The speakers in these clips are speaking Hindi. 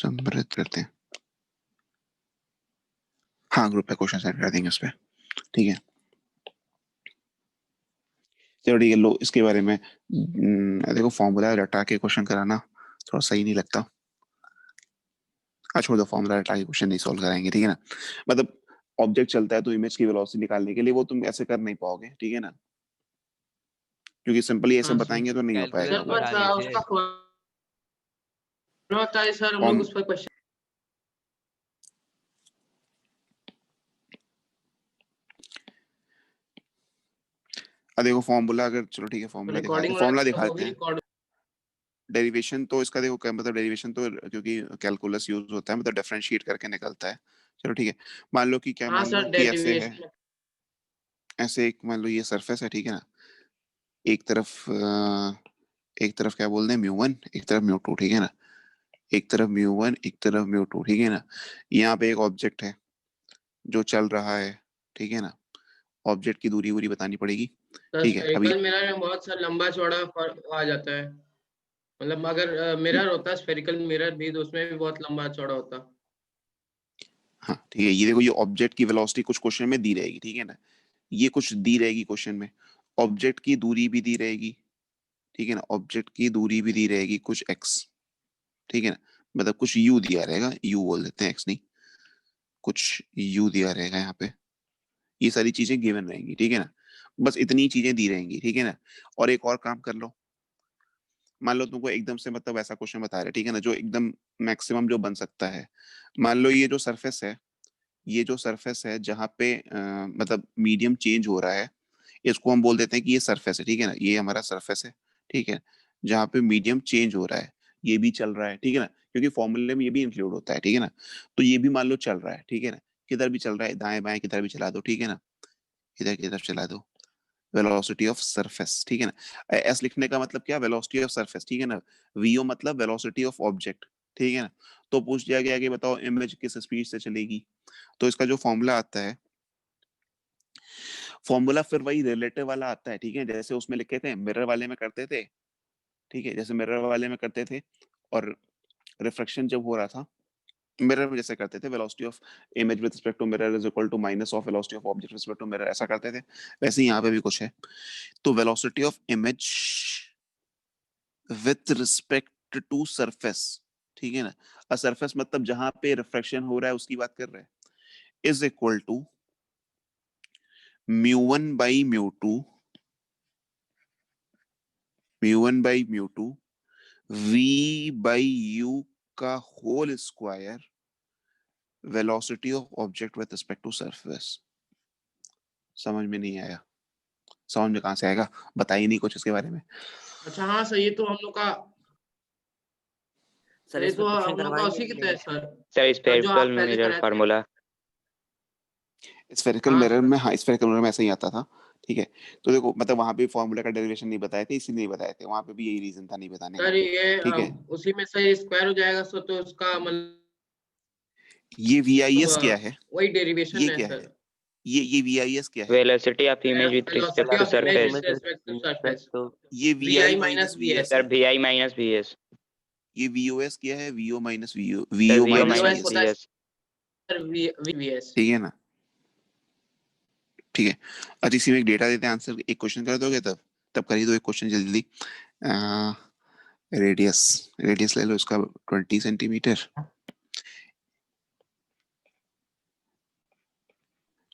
सम्मिलित करते हैं, हाँ ग्रुप पे क्वेश्चन सेंड कर देंगे उस पर, ठीक है। चलो ठीक है, लो इसके बारे में देखो फॉर्मूला रटा के क्वेश्चन कराना थोड़ा सही नहीं लगता। छोड़ दो, फॉर्मूला रटा के क्वेश्चन नहीं सॉल्व कराएंगे, ठीक है ना। मतलब ऑब्जेक्ट चलता है तो इमेज की वेलोसिटी निकालने के लिए वो तुम ऐसे कर नहीं पाओगे, ठीक है ना, क्योंकि सिंपली ऐसे हाँ सर, बताएंगे तो नहीं हो पाएगा कैलकुलेटर वो। करा लीजिए। उसका होता है सर, हम लोग उस पर क्वेश्चन देखो फॉर्मूला, अगर चलो ठीक है फॉर्मूला दिखाते हैं, फॉर्मूला दिखाते हैं। डेरिवेशन तो इसका देखो क्या मतलब, डेरिवेशन तो क्योंकि कैलकुलस यूज होता है मतलब डिफरेंशिएट करके निकलता है। चलो ठीक है, मान लो कि क्या, हाँ मान लो सर कि ऐसे है, डेरिवेशन ऐसे एक मान लो ये सरफेस है, ठीक है ना, एक तरफ क्या बोलते हैं म्यू1, एक तरफ म्यू2, ठीक है ना, एक तरफ म्यू1 एक तरफ म्यू2, ठीक है ना। यहाँ पे एक ऑब्जेक्ट है जो चल रहा है, ठीक है ना, ऑब्जेक्ट की दूरी वूरी बतानी पड़ेगी, ठीक है। अभी स्फेरिकल मिरर में बहुत सा लंबा चौड़ा आ जाता है, मतलब अगर मिरर होता है स्फेरिकल मिरर भी तो उसमें भी बहुत लंबा चौड़ा होता। हाँ ठीक है, ये देखो ये ऑब्जेक्ट की वेलोसिटी कुछ क्वेश्चन में दी रहेगी, ठीक है ना, ये कुछ दी रहेगी क्वेश्चन में, ऑब्जेक्ट की दूरी भी दी रहेगी, ठीक है ना, ऑब्जेक्ट की दूरी भी दी रहेगी कुछ एक्स, ठीक है ना, मतलब कुछ यू दिया रहेगा, यू बोल देते हैं एक्स नहीं, कुछ यू दिया रहेगा यहाँ पे, ये सारी चीजें गिवन रहेंगी, ठीक है ना, बस इतनी चीजें दी रहेंगी, ठीक है ना। और एक और काम कर लो, मान लो तुमको एकदम से मतलब ऐसा क्वेश्चन बता रहे, ठीक है ना, जो एकदम मैक्सिमम जो बन सकता है। मान लो ये जो सरफेस है, ये जो सरफेस है जहाँ पे मतलब मीडियम चेंज हो रहा है, इसको हम बोल देते हैं कि ये सरफेस है, ठीक है ना, ये हमारा सरफेस है, ठीक है, जहाँ पे मीडियम चेंज हो रहा है, ये भी चल रहा है, ठीक है ना, क्योंकि फॉर्मूले में ये भी इंक्लूड होता है, ठीक है ना, तो ये भी मान लो चल रहा है, ठीक है ना, किधर भी चल रहा है, दाएं बाएं किधर भी चला दो, ठीक है ना, इधर की तरफ चला दो, वेलोसिटी ऑफ सरफेस, ठीक है ना। एस लिखने का मतलब क्या, वेलोसिटी ऑफ सरफेस, ठीक है ना, वीओ मतलब वेलोसिटी ऑफ ऑब्जेक्ट, ठीक है ना। तो पूछ दिया गया कि बताओ इमेज किस स्पीड से चलेगी, तो इसका जो फॉर्मूला आता है, फॉर्मूला फिर वही रिलेटिव वाला आता है, ठीक है, जैसे उसमें लिखे थे मिरर वाले में करते थे, ठीक है, जैसे मिरर वाले में करते थे, और रिफ्लेक्शन जब हो रहा था मिरर में जैसे करते थे, velocity of image with respect to mirror is equal to minus of velocity of object with respect to mirror, ऐसा करते थे, वैसे ही यहाँ पे भी कुछ है। तो velocity of image with respect to surface, ठीक है ना, सरफेस मतलब जहां पे रिफ्लेक्शन हो रहा है उसकी बात कर रहे हैं, is equal to mu one by mu two, mu one by mu two v by u का whole square velocity of object with respect to surface. समझ में नहीं आया, समझ में कहां से आएगा, बताइए नहीं कुछ इसके बारे में। अच्छा हाँ सर, ये तो हम लोग का सर ये इसमें तो क्वेश्चन हम लोग का करवाएंगे उसी की अगली तरह बार। सर सर जो आप स्फेरिकल पहले मिरर कराए थे। फार्मूला। स्फेरिकल हाँ मिरर सर, में, हाँ स्फेरिकल मिरर में ऐसा ही आता था, ठीक है। तो देखो मतलब वहां पे फॉर्मूला का डेरिवेशन नहीं बताए थे, इसीलिए नहीं बताए थे, वहां पे भी यही रीजन था नहीं बताने का, सर ये ठीक है। उसी में सर स्क्वायर हो जाएगा सर, तो उसका मतलब ये VIS क्या है, वही डेरिवेशन ये है क्या है, सर, ये VIS क्या है, velocity of image with velocity respect to of image surface. With respect to surface, ये VI VI minus minus VS VS sir है, VI माइनस VS। ये VOS क्या है, VO minus VO, sir VO VO minus minus VOS VS, होता है VS। Sir VS। ठीक है ना, ठीक है। अच्छा इसी में एक डेटा देते हैं, आंसर एक क्वेश्चन कर दोगे तब, तब कर ही दो एक क्वेश्चन जल्दी। रेडियस, रेडियस ले लो इसका 20 सेंटीमीटर,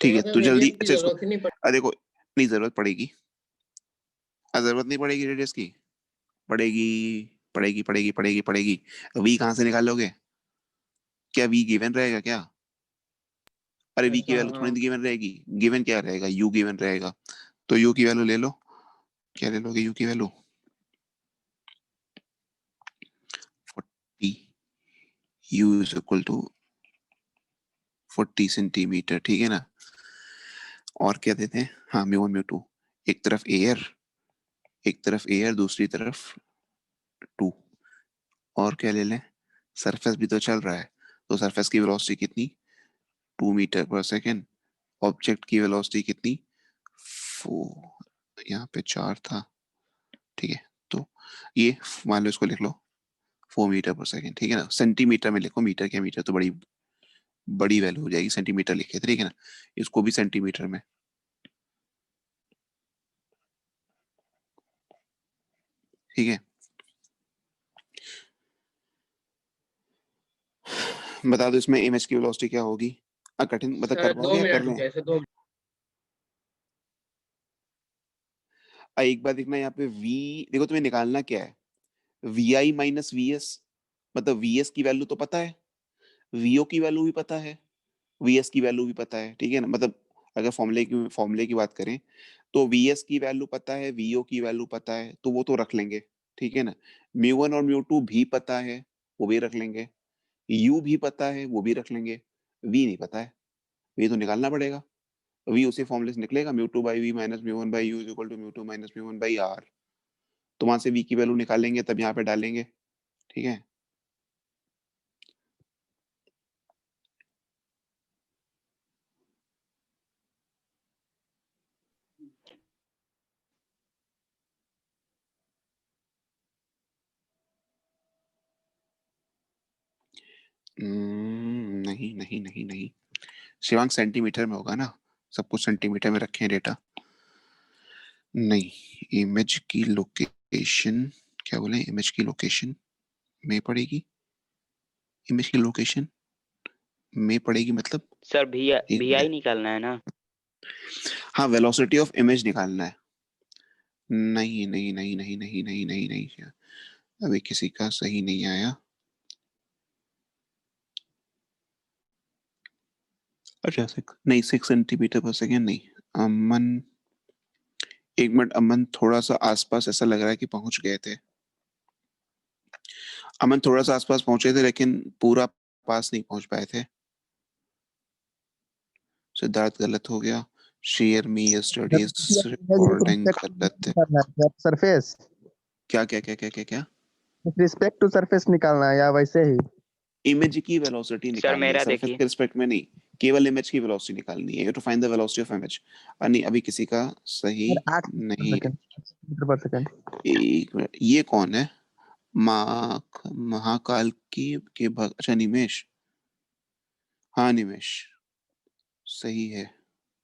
ठीक है, तो जल्दी, रेडियस की अच्छा इसको, जरूरत ही नहीं देखो नहीं जरूरत पड़ेगी, जरूरत नहीं पड़ेगी रेडियस की, पड़ेगी पड़ेगी पड़ेगी पड़ेगी पड़ेगी। वी कहाँ से निकालोगे, क्या वी गिवन रहेगा क्या, अरे वी की अच्छा वैल्यू थोड़ी हाँ गिवन रहेगी, गिवन क्या रहेगा, यू गिवन रहेगा, तो यू की वैल्यू ले लो, क्या ले लोगे यू की value 40, u is equal to 40 centimetre, ठीक है ना। और क्या देते हैं, हाँ म्यू वन म्यू टू, एक तरफ एयर, एक तरफ एयर दूसरी तरफ 2, और क्या ले लें, सरफेस भी तो चल रहा है, तो सरफेस की वेलोसिटी कितनी 2 मीटर पर सेकेंड, ऑब्जेक्ट की वेलोसिटी कितनी 4, यहाँ पे 4 था, ठीक है, तो ये मान लो इसको लिख लो 4 मीटर पर सेकेंड, ठीक है ना। सेंटीमीटर में लिखो, मीटर क्या, मीटर तो बड़ी बड़ी वैल्यू हो जाएगी, सेंटीमीटर लिखे, ठीक है ना। इसको भी सेंटीमीटर में, ठीक है। बता दो इसमें इमेज की वेलोसिटी क्या होगी। कठिन मतलब कर सर 2 पाओगे या कर मिनट लें? रुकिए सर, 2 एक बार देखना यहाँ पे v, देखो तुम्हें निकालना क्या है, vi माइनस vs, मतलब vs की वैल्यू तो पता है, vo की वैल्यू भी पता है, vs की वैल्यू भी पता है, ठीक है ना। मतलब अगर फॉर्मूले की बात करें तो vs की वैल्यू पता है, vo की वैल्यू पता है, तो वो तो रख लेंगे, ठीक है ना। म्यू1 और म्यू2 भी पता है, वो भी रख लेंगे। u भी पता है, वो भी रख लेंगे। v नहीं पता है, v तो निकालना पड़ेगा। v उसी फॉर्मूले से निकलेगा, mu two by v minus mu one by u is equal to mu two minus mu one by R. तो वहां से v की वैल्यू निकालेंगे, तब यहाँ पे डालेंगे, ठीक है। नहीं नहीं नहीं नहीं, शिवांग सेंटीमीटर में होगा ना, सब कुछ सेंटीमीटर में रखे हैं डेटा। नहीं, इमेज की लोकेशन, क्या बोले, इमेज की लोकेशन में पड़ेगी, इमेज की लोकेशन में पड़ेगी मतलब, सर एक भी मिनट, आई निकालना है ना। हाँ वेलोसिटी ऑफ इमेज निकालना है। नहीं नहीं नहीं नहीं नहीं नहीं नहीं नहीं, अभी किसी का सही नहीं आया। अच्छा नहीं, 6 सेंटीमीटर पर सेकेंड नहीं। अमन, एक मिनट, अमन थोड़ा सा आसपास ऐसा लग रहा है कि पहुंच गए थे। अमन थोड़ा सा आसपास पहुंचे थे, लेकिन पूरा पास नहीं पहुंच पाए थे। सिद्धार्थ गलत हो गया। शेयर मी यस्टरडेज रिकॉर्डिंग गलत है। सरफेस क्या क्या क्या क्या क्या क्या? रिस्पेक्ट टू सरफेस निकालना है या वैसे ही? इमेज की वेलोसिटी सर निकालनी है, मेरा सरफेस देखिए। के रिस्पेक्ट में नहीं, केवल इमेज की वेलोसिटी निकालनी है, to find the velocity of image. नहीं, अभी किसी का सही 8 नहीं है। मीटर पर सेकंड। एक मिनट, ये कौन है? महाकाल की के भक्त, अच्छा निमेश, हाँ निमेश, सही है,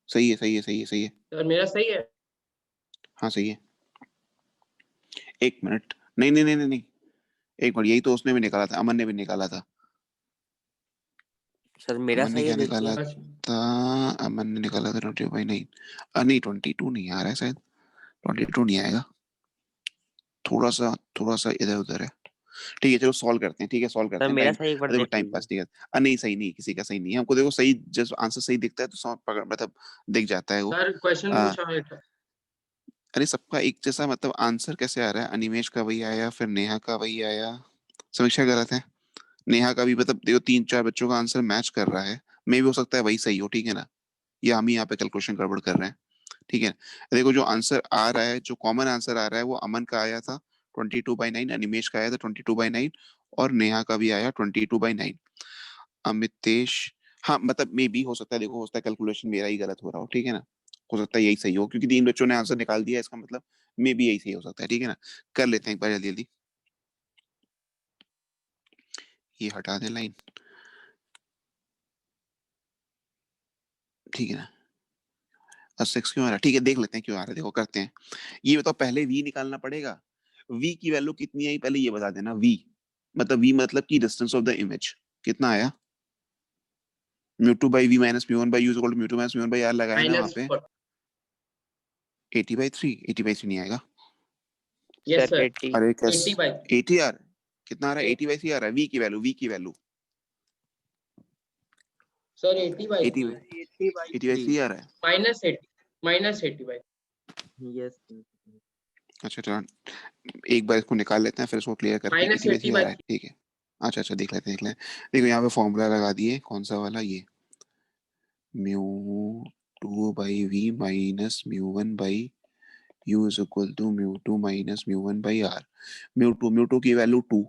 सही है, सही है, सही है, सही है, सर मेरा सही है। हाँ सही है। एक मिनट, नहीं नहीं नहीं नहीं नहीं, एक मिनट, यही तो उसने भी निकाला था, अमन ने भी निकाला था। सर मेरा अमन ने सही है क्या निकाला देखिए। था? अमन ने निकाला था 22/9। नहीं 22 नहीं आ रहा है शायद, 22 नहीं आएगा, थोड़ा सा इधर उधर है। ठीक है चलो सॉल्व करते हैं, ठीक है सॉल्व करते सर हैं, मेरा टाइम, सही एक बार देखो देख टाइम लीजिए। पास, ठीक है। नहीं सही नहीं, किसी का सही नहीं है, हमको देखो सही, जस्ट आंसर सही दिखता है तो पकड़ मतलब दिख जाता है वो। सर क्वेश्चन आ, पूछा है था। अरे सबका एक जैसा मतलब आंसर कैसे आ रहा है? अनिमेश का वही आया, फिर नेहा का वही आया, समीक्षा गलत है। नेहा का भी मतलब देखो 3-4 बच्चों का आंसर मैच कर रहा है, मे भी हो सकता है वही सही हो, ठीक है ना, या हम ही यहाँ पे कैलकुलेशन गड़बड़ कर रहे हैं, ठीक है। देखो जो आंसर आ रहा है, जो कॉमन आंसर आ रहा है वो अमन का आया था 22/9, अनिमेश का आया था 22/9, और नेहा का भी आया 22/9। अमितेश, हाँ मतलब मे भी हो सकता है, देखो हो सकता है कैलकुलेशन मेरा ही गलत हो रहा हो, ठीक है ना, हो सकता है यही सही हो, क्योंकि 3 बच्चों ने आंसर निकाल दिया, इसका मतलब मे भी यही सही हो सकता है, ठीक है ना। कर लेते हैं एक बार जल्दी जल्दी, ये हटा दे लाइन, ठीक है ना। 6 क्यों आ रहा है, ठीक है देख लेते हैं क्यों आ रहा है, देखो करते हैं। ये बताओ, पहले v निकालना पड़ेगा, v की वैल्यू कितनी आई पहले ये बता देना। v मतलब v मतलब की डिस्टेंस ऑफ द इमेज कितना आया, mu two by v minus mu one by u is equal to mu two minus mu one by R लगाए ना वहां पे। -4 80/3, 80/3 नहीं आएगा। Yes sir sir, 80। अरे कैस 80/, 80 यार, कितना आ रहा है? 80/3 आ रहा है, v की वैल्यू, v की वैल्यू सर 80/3 80/3 आ रहा है। -80/, यस। अच्छा चलो एक बार इसको निकाल लेते हैं, फिर इसको क्लियर करते हैं। 80/3 आ रहा है, -80/3 ठीक है। अच्छा अच्छा देख लेते हैं, देख लेते हैं। देखो यहाँ पे फॉर्मूला लगा दिए, कौन सा वाला, ये mu two by v minus mu one by u is equal to mu two minus mu one by R. Mu two की वैल्यू 2,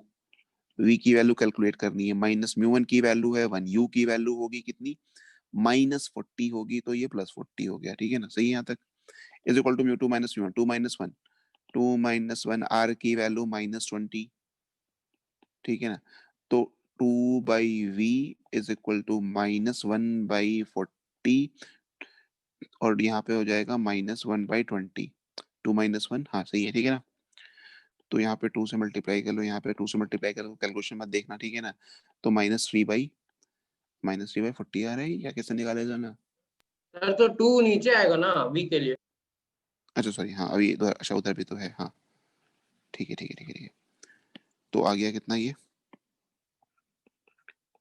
v की वैल्यू कैलकुलेट करनी है, माइनस म्यू1 की वैल्यू है 1, u की वैल्यू होगी कितनी, -40 होगी, तो ये +40 हो गया, ठीक है ना, सही है यहाँ तक। Is equal to mu two minus mu one, 2 - 1, 2 - 1, r की वैल्यू -20, ठीक है ना। तो 2/v इज इक्वल टू -1/40 और यहाँ पे हो जाएगा -1/20। 2 - 1, हाँ सही है, ठीक है ना। तो यहाँ पे 2 से मल्टीप्लाई कर लो, यहाँ पे 2 से मल्टीप्लाई कर लो, कैलकुलेशन मत देखना, ठीक है ना। तो -3/40 आ रहा है या कैसे निकाले जाना। सर तो 2 नीचे आएगा ना वी के लिए। अच्छा सॉरी, हाँ अभी इधर, अच्छा उधर भी तो है, हाँ ठीक है ठीक है ठीक है ठीक है। तो आ गया कितना ये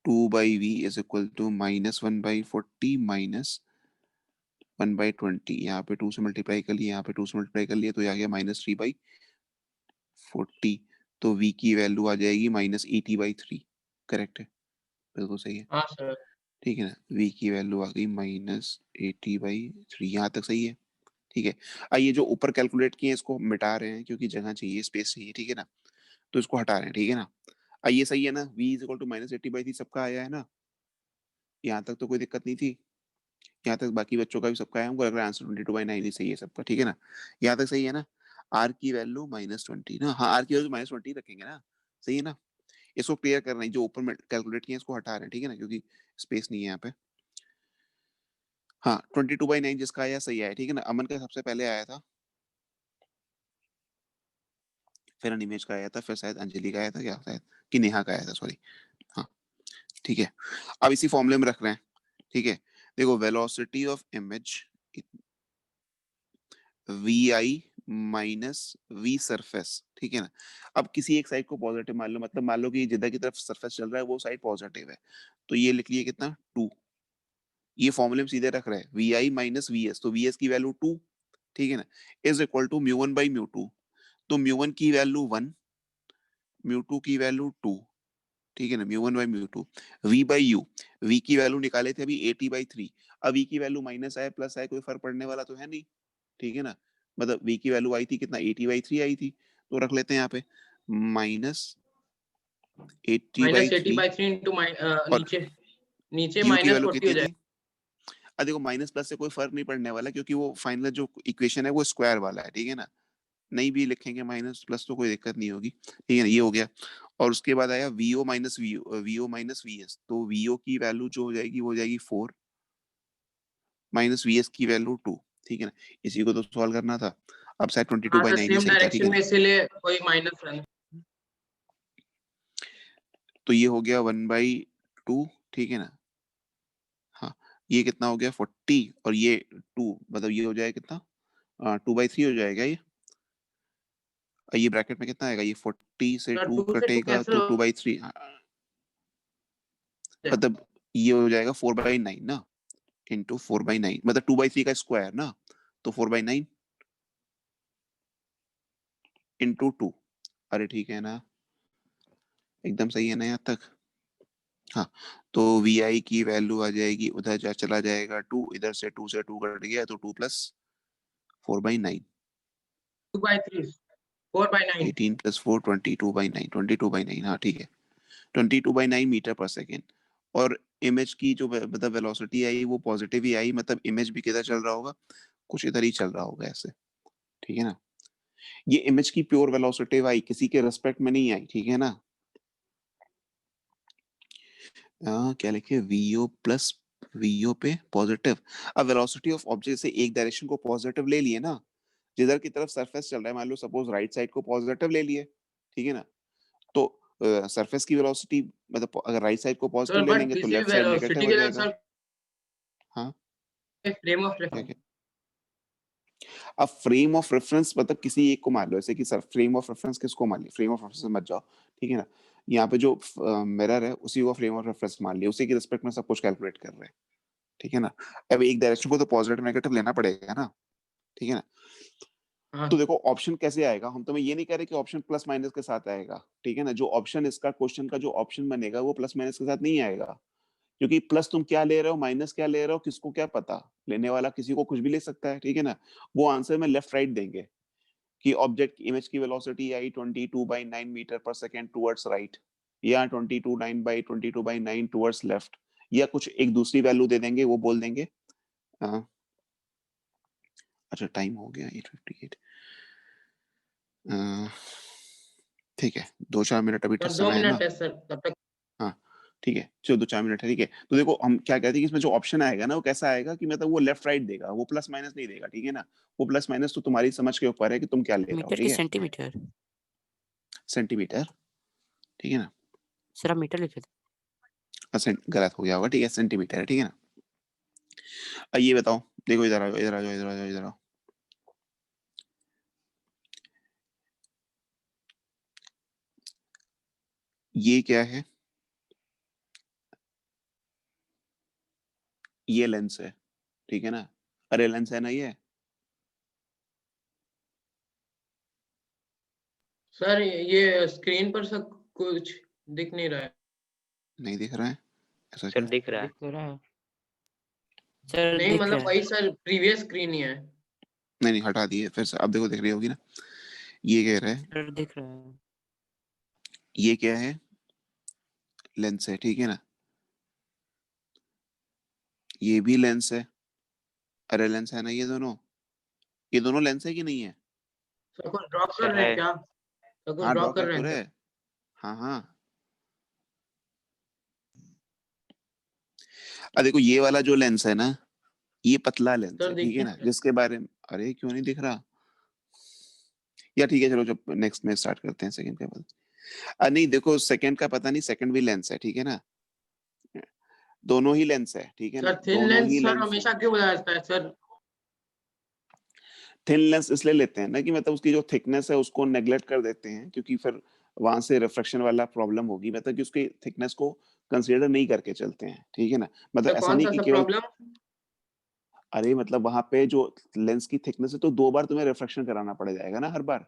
2/v इज इक्वल टू -1/40 -1/20। यहाँ पे 2 से मल्टीप्लाई कर लिया, यहाँ पे 2 से मल्टीप्लाई कर लिया, तो ये आ गया -3/40। तो v की वैल्यू आ जाएगी -80/3। करेक्ट है, बिल्कुल सही है, हाँ सर। ठीक है ना। v की वैल्यू आ गई -80/3, यहाँ तक सही है, ठीक है। आइए जो ऊपर कैलकुलेट किए इसको मिटा रहे हैं क्योंकि जगह चाहिए, स्पेस चाहिए, ठीक है ना। तो इसको हटा रहे हैं, ठीक है ना। आइए सही है ना, v इज इक्वल टू -80/3 सबका आया है ना। यहाँ तक तो कोई दिक्कत नहीं थी, यहाँ तक बाकी बच्चों का भी सबका है, हमको लग रहा है आंसर 22/9 ही सही है सबका, ठीक है ना। यहाँ तक सही है ना। r की वैल्यू -20 ना, हाँ r की वैल्यू -20 रखेंगे ना, सही है ना। इसको क्लियर कर रहे हैं, जो ऊपर में कैलकुलेट किया इसको हटा रहे हैं, ठीक है ना, क्योंकि स्पेस नहीं है यहाँ पे। हाँ 22/9 जिसका आया सही आया, ठीक है ना। अमन का सबसे पहले आया था, फिर अनिमेश का आया था, फिर शायद अंजलि का आया था, क्या शायद कि नेहा का आया था, सॉरी। हाँ ठीक है, अब इसी फॉर्मूले में रख रहे हैं, ठीक है। देखो velocity of image V I minus V surface, ठीक है ना। अब किसी एक साइड को पॉजिटिव मान लो, मतलब मान लो कि जिधर की तरफ सरफेस चल रहा है वो साइड पॉजिटिव है, तो ये लिख लिए कितना 2। ये फॉर्मूले में सीधे रख रहे हैं V I minus V S, तो वी एस की वैल्यू 2, ठीक है ना, इज इक्वल टू μ1/μ2। तो μ1 की वैल्यू 1, μ2 की वैल्यू 2, ठीक है ना, μ1/μ2। v बाई यू, v की वैल्यू निकाले थे अभी 80/3। अब v की वैल्यू माइनस आए प्लस आए कोई फर्क पड़ने वाला तो है नहीं, ठीक है ना। मतलब v की वैल्यू आई थी कितना 80/3 आई थी, तो रख लेते हैं यहाँ पे -80/3 -80/3 इंटू और नीचे नीचे u की वैल्यू -40 कितनी हो थी। जाएगा। अब देखो माइनस प्लस से कोई फर्क नहीं पड़ने वाला क्योंकि वो फाइनल जो इक्वेशन है वो स्क्वायर वाला है, ठीक है ना। नहीं भी लिखेंगे माइनस प्लस तो कोई दिक्कत नहीं होगी, ठीक है ना, ये हो गया। और उसके बाद आया वीओ माइनस वी एस, तो वीओ की वैल्यू जो हो जाएगी वो हो जाएगी 4 माइनस वी एस की वैल्यू 2, ठीक है ना। इसी को तो सॉल्व करना था, अब शायद हाँ सर 22/9 ही सेम सही था, ठीक है डायरेक्शन ना। में इसीलिए कोई माइनस रहना। तो ये हो गया 1/2, ठीक है ना। हाँ ये कितना हो गया 40 और ये 2, मतलब ये हो जाएगा कितना 2/3 हो जाएगा ये। ये ब्रैकेट में कितना आएगा, ये 40 से सर 2 2 से 2 कटेगा कैंसिल तो हो 2/3, जाएगा। मतलब ये हो जाएगा 4/9 ना, इंटू 4/9 मतलब 2/3 का स्क्वायर ना, तो 4/9 इंटू 2। अरे ठीक है ना, एकदम सही है ना यहाँ तक। हाँ तो वी आई की वैल्यू आ जाएगी, उधर जा चला जाएगा 2, इधर से 2 से 2 कट गया तो 2 प्लस 4/9, 2/3 4/9 18 प्लस 4 22/9, 22/9, हाँ ठीक है, 22/9 मीटर पर सेकेंड। और इमेज की जो मतलब वेलोसिटी आई वो पॉजिटिव ही आई, मतलब इमेज भी किधर चल रहा होगा, कुछ इधर ही चल रहा होगा ऐसे, ठीक है ना। ये इमेज की प्योर वेलोसिटी आई, किसी के रिस्पेक्ट में नहीं आई, ठीक है ना। क्या लिखे वीओ प्लस वीओ पे पॉजिटिव। अब वेलोसिटी ऑफ ऑब्जेक्ट से एक डायरेक्शन को पॉजिटिव ले लिए ना, जिधर की तरफ सरफेस चल रहा है, मान लो सपोज राइट साइड को पॉजिटिव ले लिए, ठीक है ना। तो सरफेस की वेलोसिटी, मतलब अगर राइट साइड को पॉजिटिव सर ले बट लेंगे तो किसी लेफ्ट साइड नेगेटिव वेलोसिटी हो के लिए जाएगा। सर हाँ फ्रेम ऑफ क्या रेफरेंस। क्या, अब फ्रेम ऑफ रेफरेंस मतलब किसी एक को मान लो, जैसे कि सर फ्रेम ऑफ रेफरेंस किसको मान लिया, फ्रेम ऑफ रेफरेंस मत जाओ, ठीक है ना। यहाँ पे जो मिरर है उसी को फ्रेम ऑफ रेफरेंस मान लिया, उसी के रिस्पेक्ट में सब कुछ कैलकुलेट कर रहे हैं, ठीक है ना। अब एक डायरेक्शन को तो पॉजिटिव नेगेटिव लेना पड़ेगा ना, ठीक है ना। हाँ तो देखो ऑप्शन कैसे आएगा, हम तुम्हें ये नहीं कह रहे कि ऑप्शन प्लस माइनस के साथ आएगा, ठीक है ना। जो ऑप्शन इसका क्वेश्चन का जो ऑप्शन बनेगा वो प्लस माइनस के साथ नहीं आएगा, क्योंकि प्लस तुम क्या ले रहे हो माइनस क्या ले रहे हो किसको क्या पता, लेने वाला किसी को कुछ भी ले सकता है, ठीक है ना। वो आंसर में लेफ्ट राइट देंगे कि ऑब्जेक्ट इमेज की वेलोसिटी आई 22/9 मीटर पर सेकेंड टुवर्ड्स राइट, या 22/9 टुवर्ड्स लेफ्ट, या कुछ एक दूसरी वैल्यू दे देंगे, वो बोल देंगे। अच्छा टाइम हो गया 8:58, ठीक है, 2-4 मिनट अभी सर 2 समय है ना? मिनट है सर, तब तक हाँ, ठीक है, चलो 2-4 मिनट है, ठीक है। तो देखो हम क्या कहते हैं कि इसमें जो ऑप्शन आएगा ना वो कैसा आएगा कि मतलब वो लेफ्ट राइट देगा, वो प्लस माइनस नहीं देगा, ठीक है ना? वो प्लस माइनस तो तुम्हारी समझ के ऊपर है कि तुम क्या ले रहे हो, मीटर ठीक की है? सेंटीमीटर? सेंटीमीटर, ठीक है ना? सर आप मीटर लिखे थे। गलत हो गया होगा, ठीक है, सेंटीमीटर है, ठीक है ना? ये बताओ, देखो इधर आओ, इधर आ जाओ, इधर आ जाओ, इधर आओ। ये क्या है? ये लेंस है, ठीक है ना? अरे लेंस है ना ये? सर ये स्क्रीन पर सब कुछ दिख नहीं रहा है। नहीं दिख रहा है? ऐसा सर क्यों? दिख रहा है। दिख तो रहा है। सर नहीं दिख मतलब रहा है। वही सर प्रीवियस स्क्रीन ही है। नहीं, नहीं हटा दिए फिर से, अब देखो दिख रही होगी ना? ये कह रहा है, सर दिख रहा है। ये क्या है? लेंस है, ठीक है ना? ये भी लेंस है। अरे लेंस है ना ये दोनों? ये दोनों लेंस है कि नहीं है? सर कुछ ड्रॉ कर सर रहे हैं है। क्या? सर कुछ हाँ, ड्रॉ ड्रॉ कर कर रहे तो हैं रहे। क्या? हाँ, हाँ। देखो ये वाला जो लेंस है ना, ये पतला लेंस सर है, ठीक है देखिए ना? जिसके बारे में, अरे क्यों नहीं दिख रहा? या ठीक है, चलो जब नेक्स्ट में स्टार्ट करते हैं सेकंड के बाद। नहीं देखो, सेकंड का पता नहीं, सेकंड भी लेंस है, ठीक है ना? दोनों ही लेंस है, ठीक है ना? सर थिन दोनों ही लेंस सर लेंस है। हमेशा क्यों बताया जाता है सर? थिन लेंस इसलिए लेते हैं ना कि मतलब उसकी जो थिकनेस है उसको नेग्लेक्ट कर देते हैं, क्योंकि फिर वहां से रिफ्रैक्शन वाला प्रॉब्लम होगी, मतलब कि उसकी थिकनेस को कंसीडर नहीं करके चलते हैं, ठीक है ना? मतलब सर ऐसा कौन नहीं सा कि सब केवल, प्रॉब्लम? अरे मतलब वहां पे जो लेंस की थिकनेस है तो 2 बार तुम्हें रिफ्रैक्शन कराना पड़ जाएगा ना हर बार।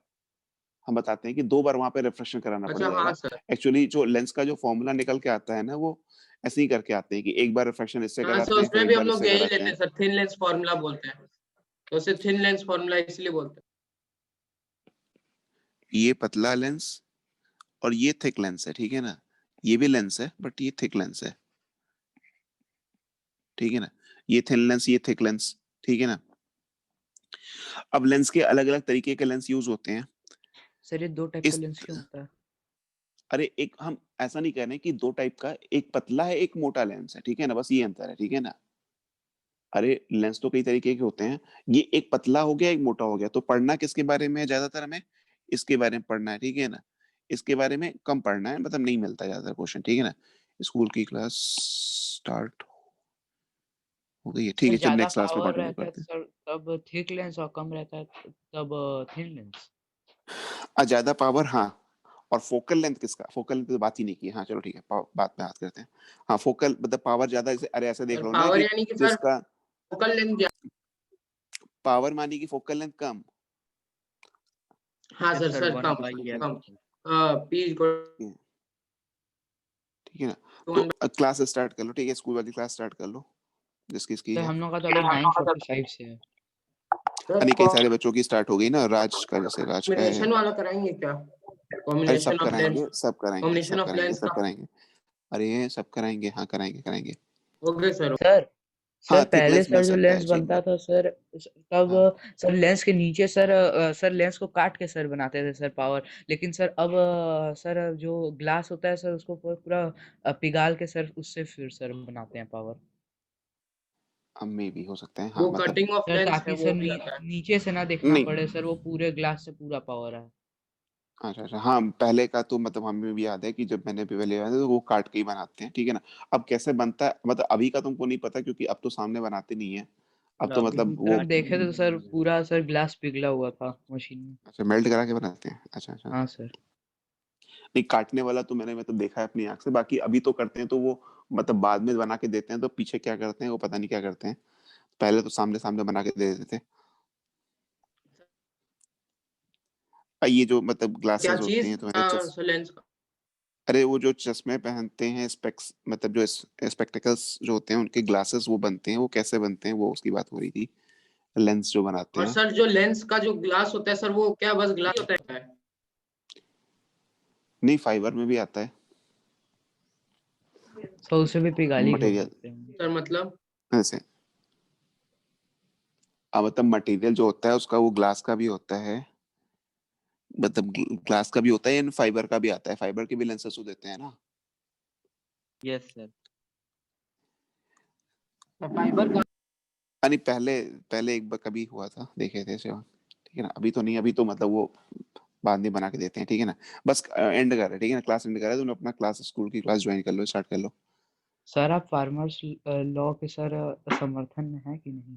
हम बताते हैं कि 2 बार वहां पे रिफ्रैक्शन कराना पड़ अच्छा हाँ जाएगा। सर। एक्चुअली जो लेंस का जो फॉर्मूला निकल के आता है ना, वो ऐसे ही करके आते हैं कि एक बार रिफ्रैक्शन इससे हाँ सर कराते हैं, फिर उसमें एक भी बार हम लोग इससे यही कराते लेते हैं। हैं सर, थिन लेंस फॉर्मूला बोलते हैं, तो उसे थिन लेंस फॉर्मूला इसलिए बोलते हैं। ये पतला लेंस और ये थिक लेंस है, ठीक है ना? ये भी लेंस है बट ये थिक लेंस है, ठीक है ना? ये थिन लेंस, ये थिक लेंस, ठीक है ना? अब लेंस के अलग अलग तरीके के लेंस यूज होते हैं। सर ये 2 टाइप का इस लेंस क्यों होता है? अरे एक, हम ऐसा नहीं कह रहे कि 2 टाइप का, एक पतला है एक मोटा लेंस है, ठीक है ना? बस ये अंतर है, ठीक है ना? अरे लेंस तो कई तरीके के होते हैं। ये एक पतला हो गया एक मोटा हो गया, तो पढ़ना किसके बारे में है ज्यादातर हमें? इसके बारे में पढ़ना है, ठीक है ना? इसके बारे में कम पढ़ना है, मतलब नहीं मिलता ज्यादातर क्वेश्चन, ठीक है ना? स्कूल की क्लास स्टार्ट हो गई है, ठीक सर है, चलो ज्यादा नेक्स्ट क्लास में पावर कंटिन्यू रहता है करते हैं। सर तब थिक लेंस और कम रहता है तब थिन लेंस। ज्यादा पावर, हाँ। और फोकल लेंथ किसका? फोकल लेंथ की तो बात ही नहीं की, हाँ चलो ठीक है, बात में बात करते हैं। हाँ फोकल मतलब पावर ज्यादा, अरे ऐसे देख सर लो ना पावर कि यानी कि सर जिसका फोकल लेंथ। पावर मानी कि फोकल लेंथ कम, हाँ सर सर सर कम 1/2 कम पी ठीक है ना? तो क्लास स्टार्ट कर लो, ठीक है, स्कूल वाली क्लास स्टार्ट कर लो जिसकी इसकी सर है। हम लोग का तो अभी 9:45 से है। नहीं, कई सारे बच्चों की स्टार्ट हो गई ना, राज का, जैसे राज का है। कॉम्बिनेशन वाला कराएंगे क्या? अरे सब कॉम्बिनेशन ऑफ लेंस, कराएंगे, सब कराएंगे, कॉम्बिनेशन सब ऑफ कराएंगे, लेंस सब का। कराएंगे। अरे सब कराएंगे, हाँ कराएंगे, कराएंगे। Okay sir. सर हाँ सर थिक पहले लेंस मिल सर जो सकता है लेंस जी, बनता था सर तब हाँ। सर लेंस के नीचे सर सर लेंस को काट के सर बनाते थे सर पावर। लेकिन सर अब सर जो ग्लास होता है सर उसको पूरा पिघाल के सर उससे फिर सर बनाते हैं पावर। अब मे भी हो सकता है, हाँ वो मतलब कटिंग ऑफ सर लेंस है ताकि वो सर भी आता है। नीचे से ना देखना नहीं, पड़े सर वो पूरे ग्लास से पूरा पावर है। अच्छा अच्छा, हाँ पहले का तो मतलब हमें भी याद है कि जब मैंने भी पहले याद है तो वो काट के ही बनाते हैं, ठीक है ना? अब कैसे बनता है मतलब अभी का तुमको नहीं पता, क्योंकि अब तो सामने बनाते नहीं है। अब तो मतलब सर वो, हम देखे थे तो सर पूरा सर ग्लास पिघला हुआ था मशीन में। अच्छा मेल्ट करा के बनाते हैं, अच्छा अच्छा। हाँ सर। नहीं काटने वाला तो मैंने मतलब देखा है अपनी आंख से, बाकी अभी तो करते हैं तो वो मतलब बाद में बना के देते हैं, तो पीछे क्या करते हैं वो पता नहीं क्या करते हैं। पहले तो सामने सामने बना के दे देते थे। ये जो मतलब क्या ग्लासेस होते चीज हैं तुम्हारे सर लेंस का? अरे वो जो चश्मे पहनते हैं, स्पेक्स मतलब जो स्पेक्टिकल्स जो होते हैं उनके ग्लासेस वो बनते हैं, वो कैसे बनते हैं वो उसकी बात हो रही थी, लेंस जो बनाते और हैं। सर जो लेंस का जो ग्लास होता है सर वो क्या बस ग्लास होता है? नहीं फाइबर में भी आता है तो उसे भी पिघाली के मटेरियल, बनाते हैं। सर मतलब ऐसे अब मतलब मटेरियल जो होता है उसका वो ग्लास का भी होता है, मतलब ग्लास का भी होता है या फाइबर का भी आता है? फाइबर के भी लेंसेज तो देते हैं ना? Yes, sir. फाइबर का नहीं, पहले पहले एक बार कभी हुआ था, देखे थे सेवन, ठीक है ना? अभी तो नहीं, अभी तो मतलब वो बाद में बना के देते हैं, ठीक है ना? बस एंड कर रहे हैं, ठीक है ना? क्लास एंड कर रहे हैं, तुम अपना क्लास, स्कूल की क्लास ज्वाइन कर लो, स्टार्ट कर लो। सर आप फार्मर्स लॉ के सर समर्थन में है कि नहीं?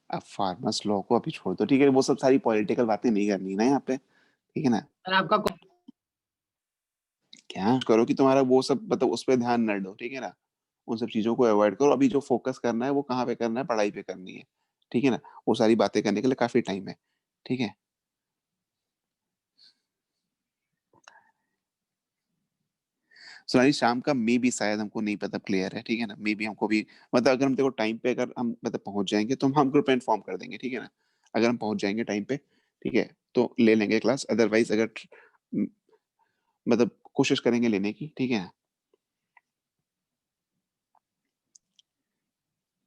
अब फार्मर्स लॉ को अभी छोड़ दो, ठीक है? वो सब सारी पॉलिटिकल बातें नहीं करनी ना यहाँ पे, ठीक है ना? सर आपका क्या करो कि तुम्हारा वो सब मतलब उस पर ध्यान न दो, ठीक है ना? उन सब चीजों को अवॉइड करो। अभी जो फोकस करना है वो कहाँ पे करना है? पढ़ाई पे करनी है, ठीक है ना? वो सारी बातें करने के लिए काफी टाइम है, ठीक है? सोनाली, शाम का मे भी शायद हमको नहीं पता, क्लियर है, ठीक है ना? मे भी हमको भी मतलब अगर हम देखो टाइम पे अगर हम मतलब पहुंच जाएंगे तो हम ग्रुप इन्फॉर्म कर देंगे, ठीक है ना? अगर हम पहुंच जाएंगे टाइम पे, ठीक है, तो ले लेंगे क्लास। अदरवाइज अगर मतलब कोशिश करेंगे लेने की, ठीक है ना?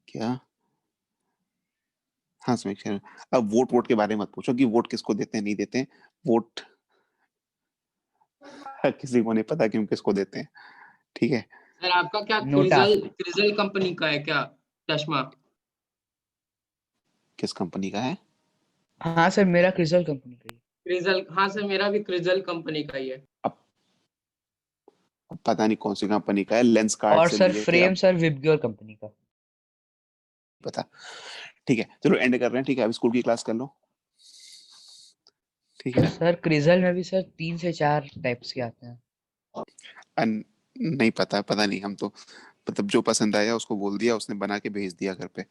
क्या? हाँ, समीक्षा। अब वोट के बारे में मत पूछो कि वोट किसको देते हैं, नहीं देते हैं। वोट किसी को नहीं पता कि हम किसको देते हैं, ठीक है? सर आपका क्या नोटा। क्रिजल कंपनी का है क्या चश्मा? किस कंपनी का है? हाँ सर, मेरा क्रिजल कंपनी का ही है। क्रिजल, हाँ सर मेरा भी क्रिजल कंपनी का ही है। अब पता नहीं कौन सी कंपनी का है, लेंस कार्ड और से सर लिए थे, फ्रेम अब सर विबग्योर कंपनी का। पता। ठीक है, चलो एंड कर रहे हैं, ठीक है? अब स्कूल की क्लास कर लो, ठीक है? सर क्रिजल में भी सर 3 से 4 टाइप्स के आते हैं। नहीं पता, पता नहीं, हम तो मतलब जो पसंद आया उसको बोल दिया, उसने बना के भेज दिया घर पे।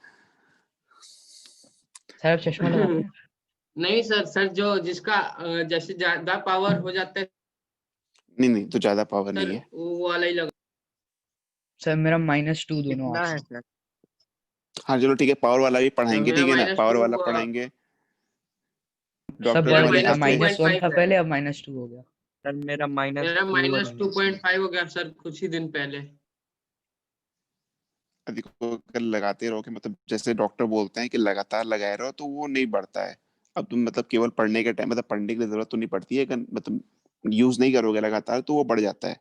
सर आप चश्मा लगाते हैं? नहीं सर, सर जो जिसका जैसे ज्यादा पावर हो जाता है नहीं नहीं, तो ज्यादा पावर सर नहीं है। वो वाला ही लगा। सर मेरा -2 दोनों कितना आंख है में। सर? हाँ चलो ठीक है, पावर वाला भी तो पढ़ाएंगे, मेरा ठीक है ना? पावर वाला -2 पढ़ाएंगे, सब डॉक्टर मेरा बढ़ बन गया, जाते हैं। -1 -2.5 था है। पहले, अब -2 हो गया। सर मेरा मेरा -2 और -2.5 हो गया सर कुछ ही दिन पहले। अधिक अगर लगाते रहो कि मतलब जैसे डॉक्टर बोलते हैं कि लगातार लगाए रहो, तो वो नहीं बढ़ता है। अब तुम मतलब केवल पढ़ने के टाइम मतलब पढ़ने की जरूरत तो नहीं पड़ती है, अगर मतलब यूज नहीं करोगे लगातार तो वो बढ़ जाता है,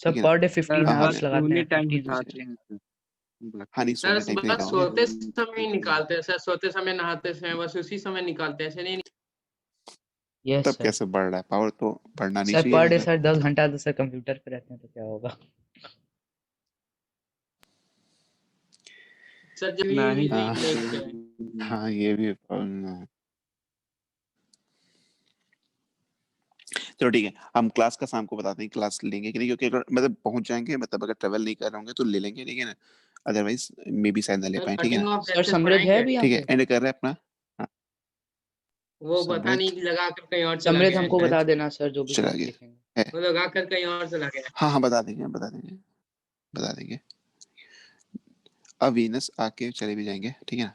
सर ठीक है ना? पर डे सर 15 हाँ बस आवर्स लगाते उन्हीं हैं, टाइम 15 to 6। हिसाब हैं सर, हाँ, नहीं सर सोने टाइम पे बस निकालोगे। सोते समय ही निकालते हैं सर, सोते समय नहाते समय बस उसी समय निकालते हैं, ऐसे नहीं। यस तब सर। कैसे बढ़ रहा है? पावर तो बढ़ना नहीं सर चाहिए पर डे वैसे। सर 10 घंटा तो सर कंप्यूटर पे रहते हैं तो क्या होगा? सर जब भी नहीं हाँ देखते हैं। हाँ, ये भी problem है। चलो ठीक है, हम क्लास का शाम को बताते हैं, क्लास लेंगे कि नहीं, क्योंकि अगर मतलब पहुंच जाएंगे, मतलब अगर ट्रेवल नहीं कर रहे होंगे तो ले लेंगे, ठीक है ना? अदरवाइज मे भी शायद ना ले सर पाए, ठीक है ना? कटिंग ऑफ सर लेंसेज समृद्ध है पढ़ाएंगे? भी यहाँ ठीक है, पे? एंड कर रहे हैं अपना। हाँ, वो पता समृद्ध, नहीं लगा कर कहीं और चला समृद्ध गया है हमको शायद। बता देना सर, जो भी चला क्लास गया लिखेंगे। है। वो लगा कर कहीं और चला गया है। हाँ हाँ, बता देंगे, बता देंगे, बता देंगे। अब वीनस आके चले भी जाएंगे, ठीक है ना?